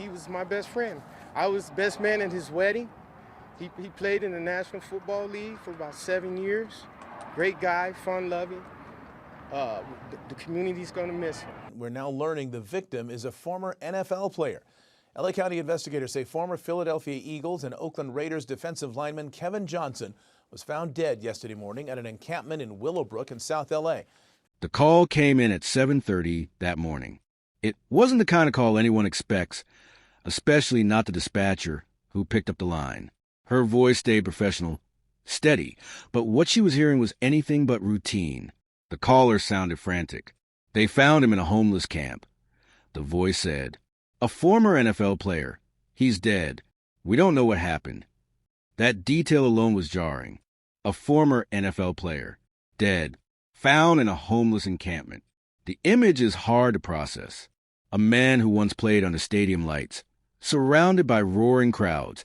he was my best friend. I was best man at his wedding. He played in the National Football League for about 7 years. Great guy, fun-loving. The community's going to miss him. We're now learning the victim is a former NFL player. LA County investigators say former Philadelphia Eagles and Oakland Raiders defensive lineman Kevin Johnson was found dead yesterday morning at an encampment in Willowbrook in South LA. The call came in at 7:30 that morning. It wasn't the kind of call anyone expects, especially not the dispatcher who picked up the line. Her voice stayed professional, steady, but what she was hearing was anything but routine. The caller sounded frantic. They found him in a homeless camp. The voice said, "A former NFL player. He's dead. We don't know what happened." That detail alone was jarring. A former NFL player. Dead. Found in a homeless encampment. The image is hard to process. A man who once played under stadium lights, surrounded by roaring crowds,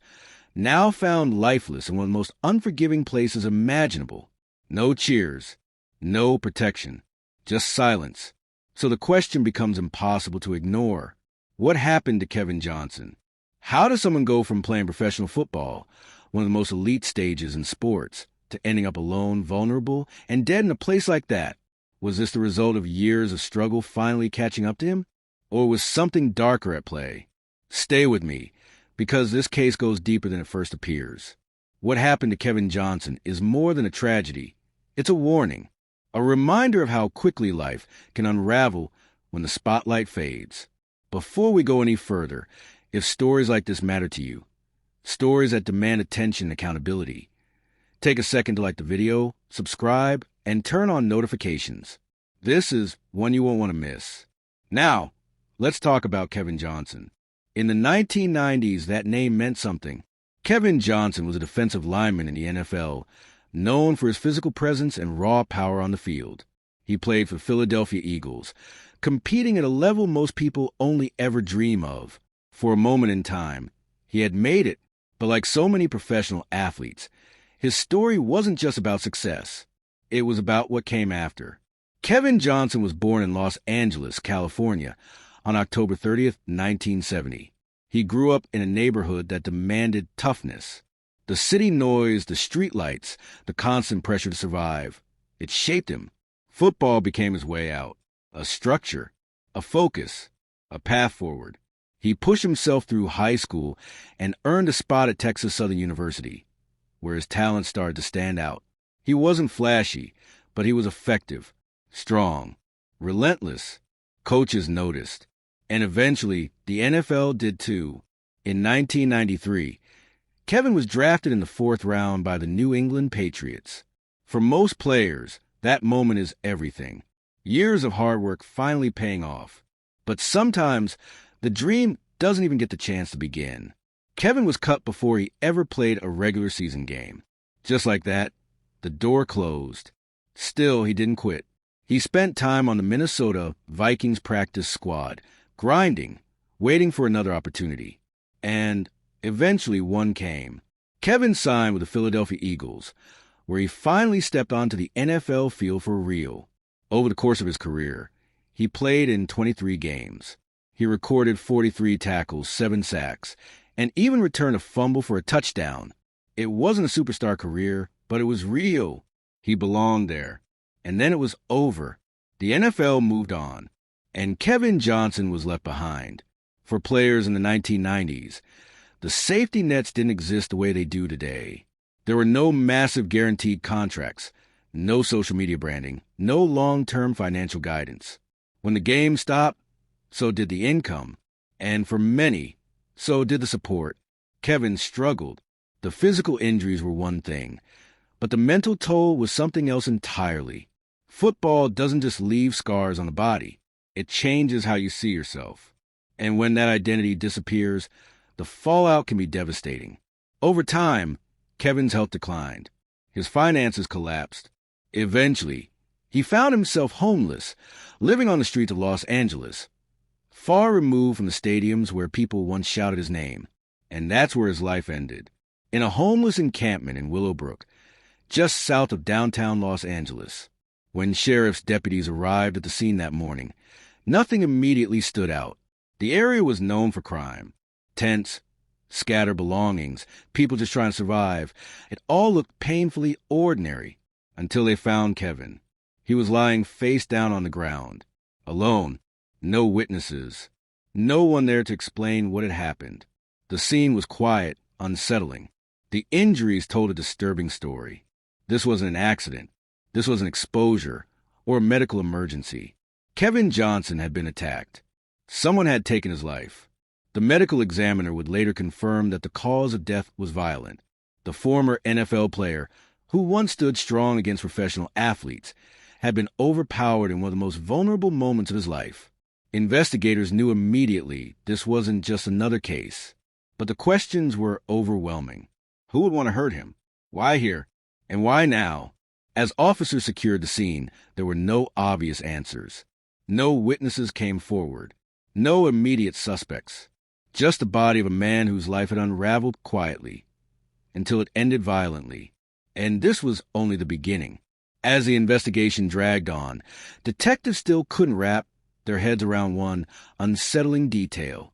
now found lifeless in one of the most unforgiving places imaginable. No cheers. No protection. Just silence. So the question becomes impossible to ignore. What happened to Kevin Johnson? How does someone go from playing professional football, one of the most elite stages in sports, to ending up alone, vulnerable, and dead in a place like that? Was this the result of years of struggle finally catching up to him? Or was something darker at play? Stay with me, because this case goes deeper than it first appears. What happened to Kevin Johnson is more than a tragedy. It's a warning, a reminder of how quickly life can unravel when the spotlight fades. Before we go any further, if stories like this matter to you, stories that demand attention and accountability, take a second to like the video, subscribe, and turn on notifications. This is one you won't want to miss. Now, let's talk about Kevin Johnson. In the 1990s, that name meant something. Kevin Johnson was a defensive lineman in the NFL, known for his physical presence and raw power on the field. He played for the Philadelphia Eagles, competing at a level most people only ever dream of. For a moment in time, he had made it, but like so many professional athletes, his story wasn't just about success. It was about what came after. Kevin Johnson was born in Los Angeles, California, on October 30th, 1970. He grew up in a neighborhood that demanded toughness. The city noise, the streetlights, the constant pressure to survive. It shaped him. Football became his way out. A structure, a focus, a path forward. He pushed himself through high school and earned a spot at Texas Southern University, where his talent started to stand out. He wasn't flashy, but he was effective, strong, relentless. Coaches noticed. And eventually, the NFL did too. In 1993, Kevin was drafted in the 4th round by the New England Patriots. For most players, that moment is everything. Years of hard work finally paying off. But sometimes, the dream doesn't even get the chance to begin. Kevin was cut before he ever played a regular season game. Just like that, the door closed. Still, he didn't quit. He spent time on the Minnesota Vikings practice squad, grinding, waiting for another opportunity. And eventually one came. Kevin signed with the Philadelphia Eagles, where he finally stepped onto the NFL field for real. Over the course of his career, he played in 23 games. He recorded 43 tackles, 7 sacks, and even returned a fumble for a touchdown. It wasn't a superstar career, but it was real. He belonged there. And then it was over. The NFL moved on, and Kevin Johnson was left behind. For players in the 1990s, the safety nets didn't exist the way they do today. There were no massive guaranteed contracts, no social media branding, no long-term financial guidance. When the game stopped, so did the income. And for many, so did the support. Kevin struggled. The physical injuries were one thing, but the mental toll was something else entirely. Football doesn't just leave scars on the body. It changes how you see yourself. And when that identity disappears, the fallout can be devastating. Over time, Kevin's health declined. His finances collapsed. Eventually, he found himself homeless, living on the streets of Los Angeles, far removed from the stadiums where people once shouted his name. And that's where his life ended. In a homeless encampment in Willowbrook, just south of downtown Los Angeles. When sheriff's deputies arrived at the scene that morning, nothing immediately stood out. The area was known for crime. Tents, scattered belongings, people just trying to survive. It all looked painfully ordinary until they found Kevin. He was lying face down on the ground, alone, no witnesses, no one there to explain what had happened. The scene was quiet, unsettling. The injuries told a disturbing story. This wasn't an accident. This was an exposure or a medical emergency. Kevin Johnson had been attacked. Someone had taken his life. The medical examiner would later confirm that the cause of death was violent. The former NFL player, who once stood strong against professional athletes, had been overpowered in one of the most vulnerable moments of his life. Investigators knew immediately this wasn't just another case, but the questions were overwhelming. Who would want to hurt him? Why here? And why now? As officers secured the scene, there were no obvious answers. No witnesses came forward. No immediate suspects. Just the body of a man whose life had unraveled quietly until it ended violently. And this was only the beginning. As the investigation dragged on, detectives still couldn't wrap their heads around one unsettling detail.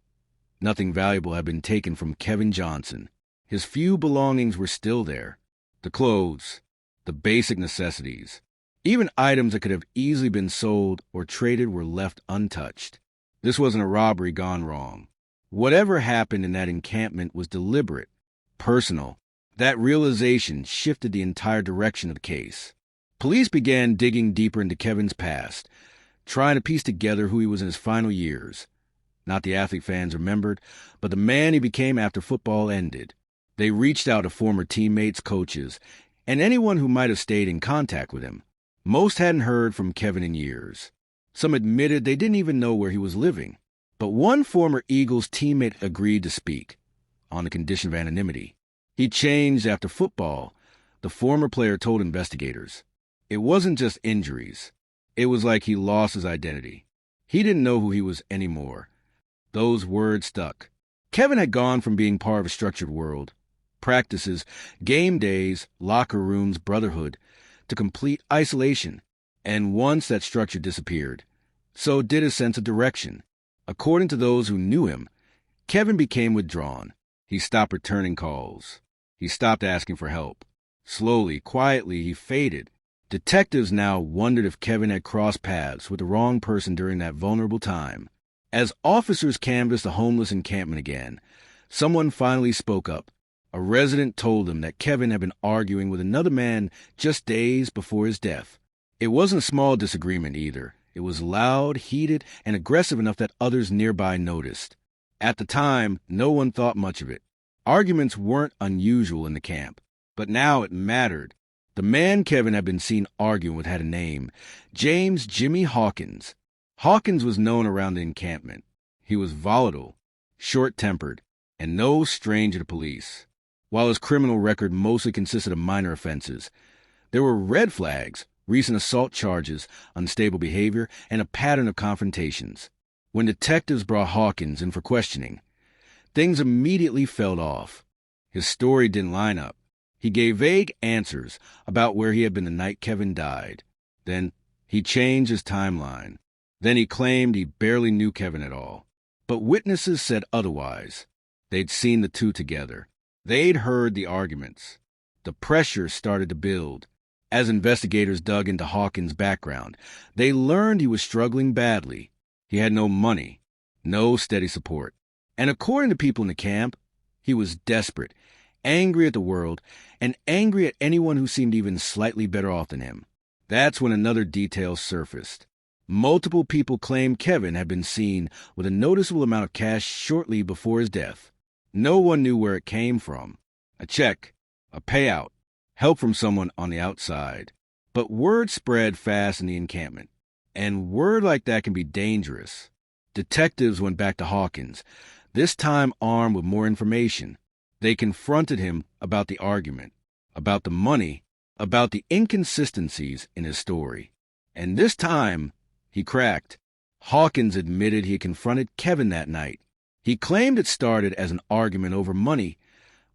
Nothing valuable had been taken from Kevin Johnson. His few belongings were still there. The clothes, the basic necessities. Even items that could have easily been sold or traded were left untouched. This wasn't a robbery gone wrong. Whatever happened in that encampment was deliberate, personal. That realization shifted the entire direction of the case. Police began digging deeper into Kevin's past, trying to piece together who he was in his final years. Not the athlete fans remembered, but the man he became after football ended. They reached out to former teammates, coaches, and anyone who might have stayed in contact with him. Most hadn't heard from Kevin in years. Some admitted they didn't even know where he was living. But one former Eagles teammate agreed to speak, on the condition of anonymity. He changed after football, the former player told investigators. It wasn't just injuries. It was like he lost his identity. He didn't know who he was anymore. Those words stuck. Kevin had gone from being part of a structured world, practices, game days, locker rooms, brotherhood, to complete isolation. And once that structure disappeared, so did his sense of direction. According to those who knew him, Kevin became withdrawn. He stopped returning calls. He stopped asking for help. Slowly, quietly, he faded. Detectives now wondered if Kevin had crossed paths with the wrong person during that vulnerable time. As officers canvassed the homeless encampment again, someone finally spoke up. A resident told them that Kevin had been arguing with another man just days before his death. It wasn't a small disagreement either. It was loud, heated, and aggressive enough that others nearby noticed. At the time, no one thought much of it. Arguments weren't unusual in the camp, but now it mattered. The man Kevin had been seen arguing with had a name, James Jimmy Hawkins. Hawkins was known around the encampment. He was volatile, short-tempered, and no stranger to police. While his criminal record mostly consisted of minor offenses, there were red flags, recent assault charges, unstable behavior, and a pattern of confrontations. When detectives brought Hawkins in for questioning, things immediately fell off. His story didn't line up. He gave vague answers about where he had been the night Kevin died. Then he changed his timeline. Then he claimed he barely knew Kevin at all. But witnesses said otherwise. They'd seen the two together. They'd heard the arguments. The pressure started to build. As investigators dug into Hawkins' background, they learned he was struggling badly. He had no money, no steady support. And according to people in the camp, he was desperate, angry at the world, and angry at anyone who seemed even slightly better off than him. That's when another detail surfaced. Multiple people claimed Kevin had been seen with a noticeable amount of cash shortly before his death. No one knew where it came from. A check, a payout, help from someone on the outside. But word spread fast in the encampment. And word like that can be dangerous. Detectives went back to Hawkins, this time armed with more information. They confronted him about the argument, about the money, about the inconsistencies in his story. And this time, he cracked. Hawkins admitted he had confronted Kevin that night. He claimed it started as an argument over money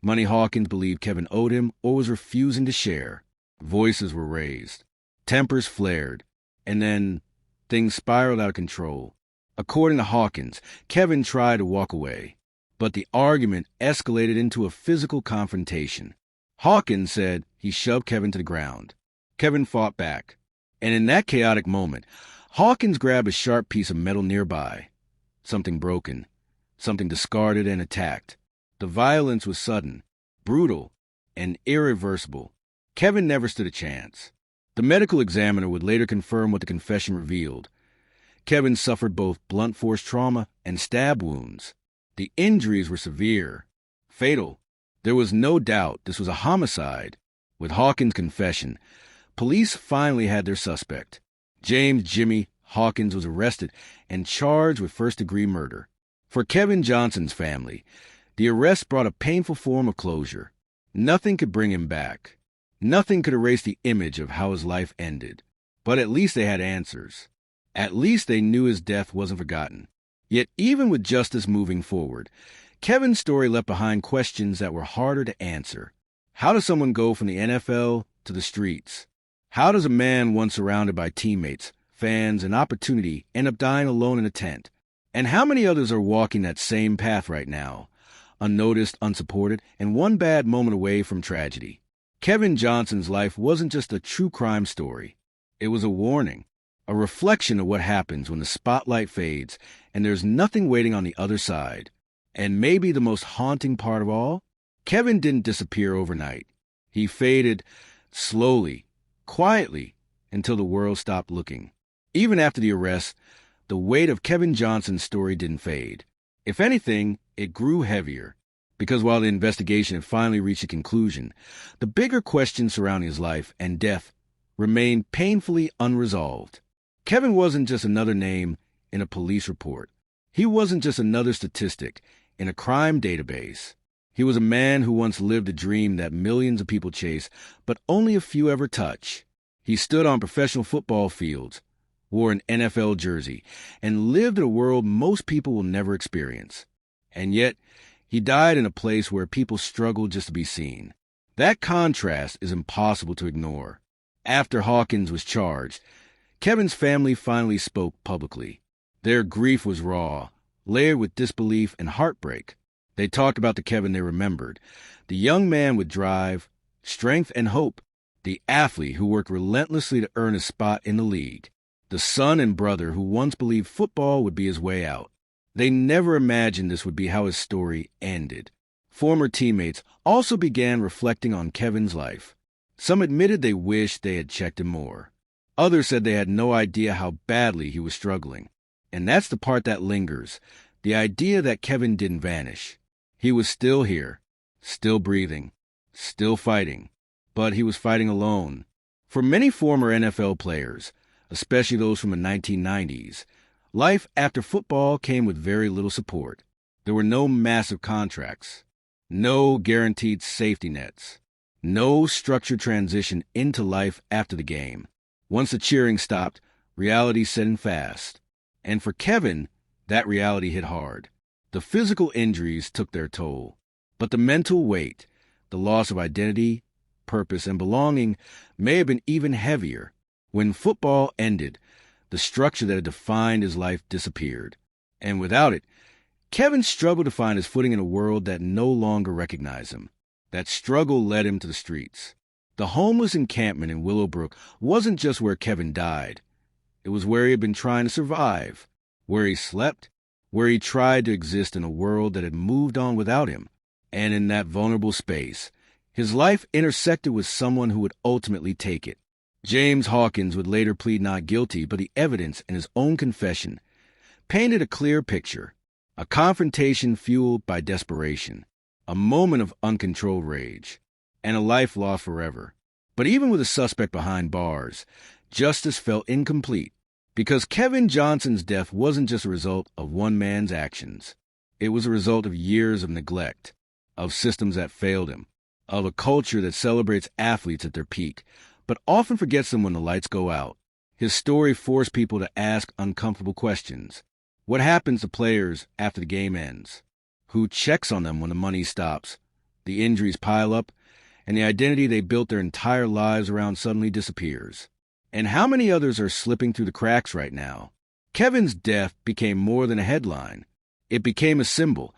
Hawkins believed Kevin owed him or was refusing to share. Voices were raised. Tempers flared. And then things spiraled out of control. According to Hawkins, Kevin tried to walk away. But the argument escalated into a physical confrontation. Hawkins said he shoved Kevin to the ground. Kevin fought back. And in that chaotic moment, Hawkins grabbed a sharp piece of metal nearby. Something broken, something discarded and attacked. The violence was sudden, brutal, and irreversible. Kevin never stood a chance. The medical examiner would later confirm what the confession revealed. Kevin suffered both blunt force trauma and stab wounds. The injuries were severe, fatal. There was no doubt this was a homicide. With Hawkins' confession, police finally had their suspect. James "Jimmy" Hawkins was arrested and charged with first-degree murder. For Kevin Johnson's family, the arrest brought a painful form of closure. Nothing could bring him back. Nothing could erase the image of how his life ended. But at least they had answers. At least they knew his death wasn't forgotten. Yet even with justice moving forward, Kevin's story left behind questions that were harder to answer. How does someone go from the NFL to the streets? How does a man once surrounded by teammates, fans, and opportunity end up dying alone in a tent? And how many others are walking that same path right now, unnoticed, unsupported, and one bad moment away from tragedy? Kevin Johnson's life wasn't just a true crime story. It was a warning, a reflection of what happens when the spotlight fades and there's nothing waiting on the other side. And maybe the most haunting part of all, Kevin didn't disappear overnight. He faded slowly, quietly, until the world stopped looking. Even after the arrest, the weight of Kevin Johnson's story didn't fade. If anything, it grew heavier. Because while the investigation had finally reached a conclusion, the bigger questions surrounding his life and death remained painfully unresolved. Kevin wasn't just another name in a police report. He wasn't just another statistic in a crime database. He was a man who once lived a dream that millions of people chase, but only a few ever touch. He stood on professional football fields, wore an NFL jersey, and lived in a world most people will never experience. And yet, he died in a place where people struggled just to be seen. That contrast is impossible to ignore. After Hawkins was charged, Kevin's family finally spoke publicly. Their grief was raw, layered with disbelief and heartbreak. They talked about the Kevin they remembered, the young man with drive, strength, and hope, the athlete who worked relentlessly to earn a spot in the league, the son and brother who once believed football would be his way out. They never imagined this would be how his story ended. Former teammates also began reflecting on Kevin's life. Some admitted they wished they had checked him more. Others said they had no idea how badly he was struggling. And that's the part that lingers, the idea that Kevin didn't vanish. He was still here, still breathing, still fighting. But he was fighting alone. For many former NFL players, especially those from the 1990s, life after football came with very little support. There were no massive contracts, no guaranteed safety nets, no structured transition into life after the game. Once the cheering stopped, reality set in fast. And for Kevin, that reality hit hard. The physical injuries took their toll, but the mental weight, the loss of identity, purpose, and belonging may have been even heavier. When football ended, the structure that had defined his life disappeared. And without it, Kevin struggled to find his footing in a world that no longer recognized him. That struggle led him to the streets. The homeless encampment in Willowbrook wasn't just where Kevin died. It was where he had been trying to survive, where he slept, where he tried to exist in a world that had moved on without him. And in that vulnerable space, his life intersected with someone who would ultimately take it. James Hawkins would later plead not guilty, but the evidence in his own confession painted a clear picture, a confrontation fueled by desperation, a moment of uncontrolled rage, and a life lost forever. But even with a suspect behind bars, justice felt incomplete, because Kevin Johnson's death wasn't just a result of one man's actions. It was a result of years of neglect, of systems that failed him, of a culture that celebrates athletes at their peak, but often forgets them when the lights go out. His story forced people to ask uncomfortable questions. What happens to players after the game ends? Who checks on them when the money stops? The injuries pile up, and the identity they built their entire lives around suddenly disappears. And how many others are slipping through the cracks right now? Kevin's death became more than a headline. It became a symbol,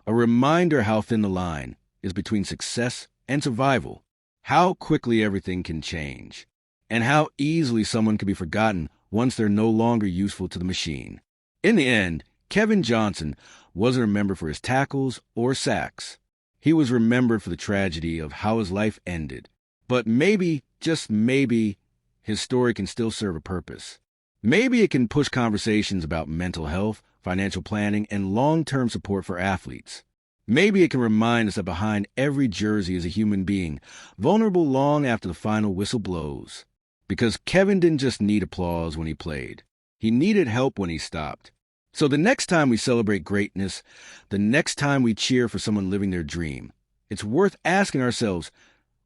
A reminder how thin the line is between success and survival, how quickly everything can change, and how easily someone can be forgotten once they're no longer useful to the machine. In the end, Kevin Johnson wasn't remembered for his tackles or sacks. He was remembered for the tragedy of how his life ended. But maybe, just maybe, his story can still serve a purpose. Maybe it can push conversations about mental health, financial planning, and long-term support for athletes. Maybe it can remind us that behind every jersey is a human being, vulnerable long after the final whistle blows. Because Kevin didn't just need applause when he played. He needed help when he stopped. So the next time we celebrate greatness, the next time we cheer for someone living their dream, it's worth asking ourselves,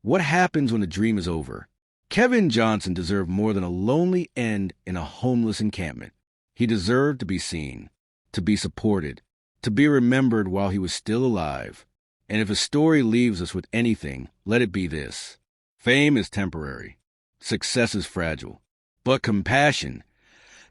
what happens when the dream is over? Kevin Johnson deserved more than a lonely end in a homeless encampment. He deserved to be seen, to be supported, to be remembered while he was still alive. And if a story leaves us with anything, let it be this. Fame is temporary. Success is fragile. But compassion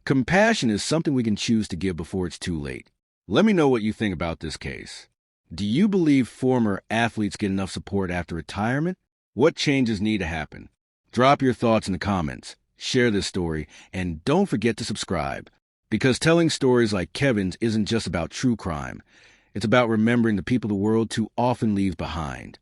is something we can choose to give before it's too late. Let me know what you think about this case. Do you believe former athletes get enough support after retirement? What changes need to happen? Drop your thoughts in the comments, share this story, and don't forget to subscribe. Because telling stories like Kevin's isn't just about true crime. It's about remembering the people the world too often leaves behind.